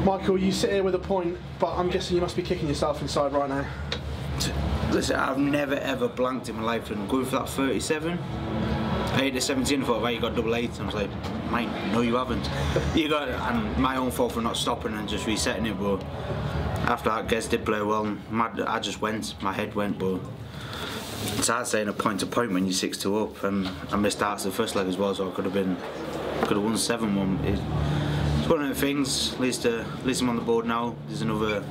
Michael, you sit here with a point, but I'm guessing you must be kicking yourself inside right now. Listen, I've never ever blanked in my life, and going for that 37. I hit the 17 and thought, right, you got double 8. I was like, mate, no you haven't. You got, and my own fault for not stopping and just resetting it, but after that, Gezzy did play well. I just went, my head went, but it's hard saying a point to point when you're 6-2 up, and I missed out the first leg as well, so I could have won 7-1. It's one of the things. At least I'm on the board now. There's another.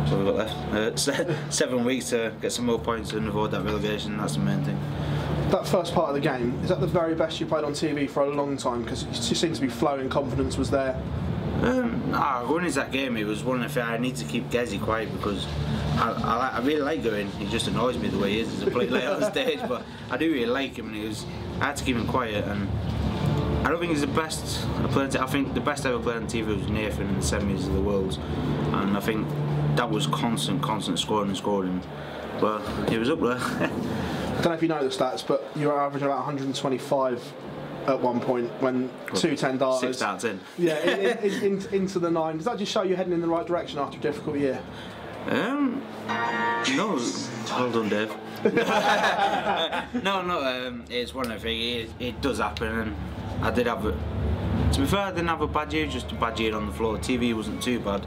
So we've got left 7 weeks to get some more points and avoid that relegation. That's the main thing. That first part of the game, is that the very best you played on TV for a long time? Because it just seemed to be flowing, confidence was there. Going into that game, it was one of the things I need to keep Gezzy quiet because I really like Gerwyn. He just annoys me the way he is as a player on stage, but I do really like him, and I had to keep him quiet. And I don't think he's the best player. I think the best ever player on TV was Nathan in the semis of the Worlds, and I think that was constant scoring and scoring. But he was up there. I don't know if you know the stats, but you were averaging about 125 at one point when 2 10 darters. 6 darts in. Yeah, into the 9. Does that just show you heading in the right direction after a difficult year? No. Well done, Dave. No. It's one of the things. It does happen, and I did have. To be fair, I didn't have a bad year. Just a bad year on the floor. The TV wasn't too bad,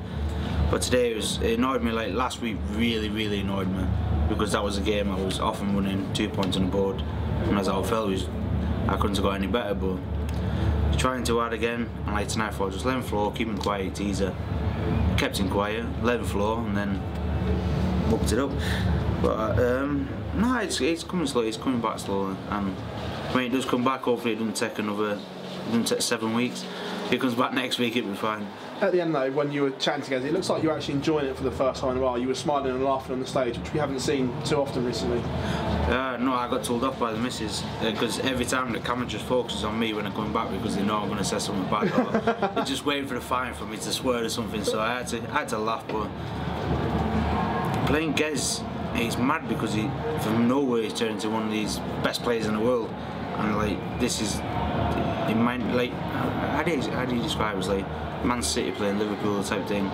but today it annoyed me. Like last week, really annoyed me because that was a game I was often winning 2 points on the board, and as I felt, I couldn't have got any better. But trying too hard again, and like tonight, I thought just let him floor, keep him quiet. It's easier. Kept him quiet, let him floor, and then booked it up. But no, it's coming slowly. It's coming back slowly, and when it does come back, hopefully it doesn't take 7 weeks. If it comes back next week, it'll be fine. At the end though, when you were chatting together, it looks like you were actually enjoying it for the first time in a while. You were smiling and laughing on the stage, which we haven't seen too often recently. No, I got told off by the missus because every time the camera just focuses on me when I'm coming back because they know I'm going to say something back. Or they're just waiting for the fine for me to swear or something. So I had to laugh. But playing Gez, he's mad because from nowhere he's turned into one of these best players in the world, and like this is. In mind, like, how do you describe it? It's like Man City playing Liverpool type thing.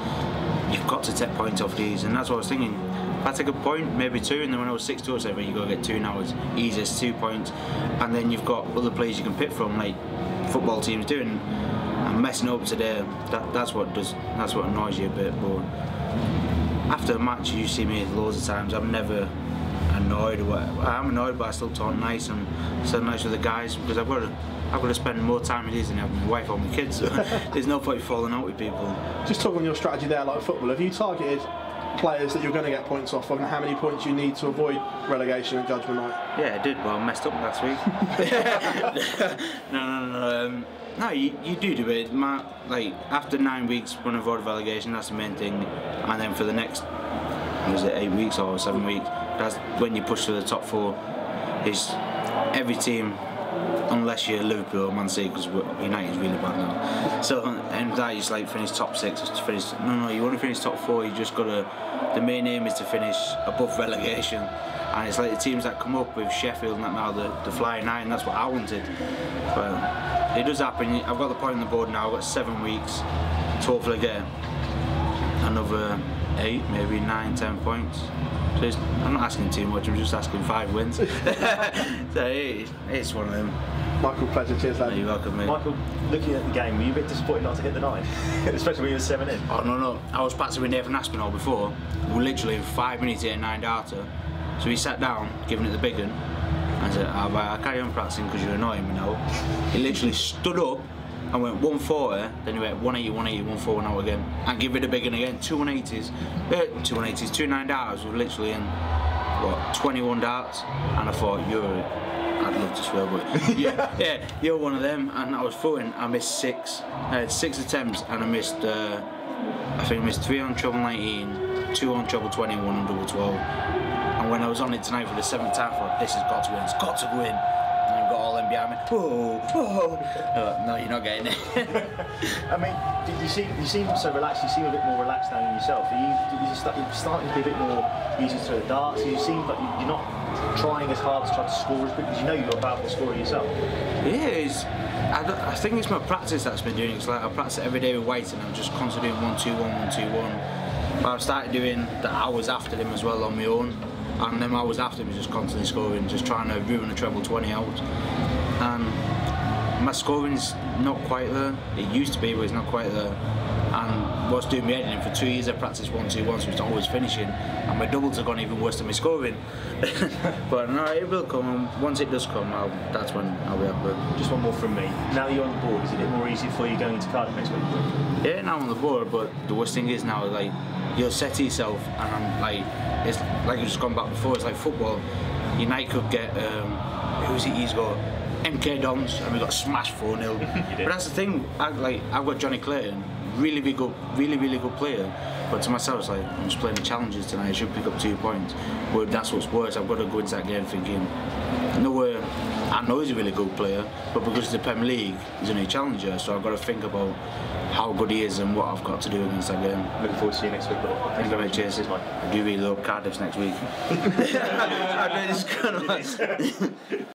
You've got to take points off these, and that's what I was thinking. If I take a point, maybe 2, and then when I was 6-2, I said, well, you got to get 2 now. It's easiest 2 points, and then you've got other players you can pick from, like football teams doing. And messing up today, that's what annoys you a bit. But after a match, you see me loads of times. I'm never annoyed. I'm annoyed, but I still talk nice and still nice with the guys because I've got to spend more time with these than having my wife or my kids. So there's no point falling out with people. Just talking on your strategy there, like football, have you targeted players that you're going to get points off of, and how many points you need to avoid relegation and judgment night? Yeah, I did. Well, I messed up last week. No. No, you do it. Like after 9 weeks, when I avoid relegation, that's the main thing. And then for the next, was it 8 weeks or 7 weeks? That's when you push to the top 4. Is every team, unless you're Liverpool or Man City, because United's really bad now. So and that you just like finish top 6. No, you want to finish top 4. You just got to. The main aim is to finish above relegation. And it's like the teams that come up with Sheffield and that now, the flying 9. That's what I wanted. But it does happen. I've got the point on the board now. I've got 7 weeks to hopefully get another 8, maybe 9, 10 points. So I'm not asking too much. I'm just asking 5 wins. So it's one of them. Michael, pleasure. Cheers, lad. You're welcome, mate. Michael, looking at the game, were you a bit disappointed not to get the 9? Especially when you were 7 in? Oh, no. I was practicing with Nathan Aspinall before. We were literally 5 minutes to hit a 9 darter. So he sat down, giving it the big one. I said, I'll carry on practicing because you're annoying me now. He literally stood up and went 140, then he went 180, 140 and out again. And give it a big one again, 2 180s. 2 180s, 2 9 darts were literally in, what, 21 darts. And I thought, I'd love to swear, but yeah, you're one of them. And I was throwing, I missed 6. I had 6 attempts and I missed, I think I missed 3 on treble 19, 2 on treble 20 and 1 on double 12. And when I was on it tonight for the 7th time, I thought, this has got to win, it's got to win. And I got all them running behind me. Whoa, whoa. No, you're not getting it. I mean, you seem so relaxed. You seem a bit more relaxed now in yourself. You're starting to be a bit more easy to throw the darts. You seem like you're not trying as hard to try to score as quick because you know you're a powerful scorer yourself. I think it's my practice that's been doing it. It's like I practice every day with weights and I'm just constantly doing 1-2-1, 1-2-1. But I've started doing the hours after him as well on my own. And them hours after him is just constantly scoring, just trying to ruin a treble 20 out. And my scoring's not quite there. It used to be, but it's not quite there. And what's doing me head in for 2 years I practiced 1-2-1, so it's always finishing. And my doubles have gone even worse than my scoring. But no, it will come. And once it does come, that's when I'll be happy. Just one more from me. Now that you're on the board, is it a bit more easy for you going into Cardiff next week? Yeah, now I'm on the board, but the worst thing is now, like, you'll set to yourself, and I'm like, it's like you've just gone back before. It's like football. United could get who's it? He's got MK Dons, and we got smashed 4-0. But that's the thing. I've got Johnny Clayton, really good player. But to myself, it's like I'm just playing the challenges tonight. I should pick up 2 points. But that's what's worse. I've got to go into that game thinking, I know he's a really good player, but because it's the Premier League, he's only a challenger. So I've got to think about how good he is and what I've got to do against that game. Looking forward to seeing you next week. Thank you very much. Cheers. I do really love Cardiff's next week. I know it's kind of like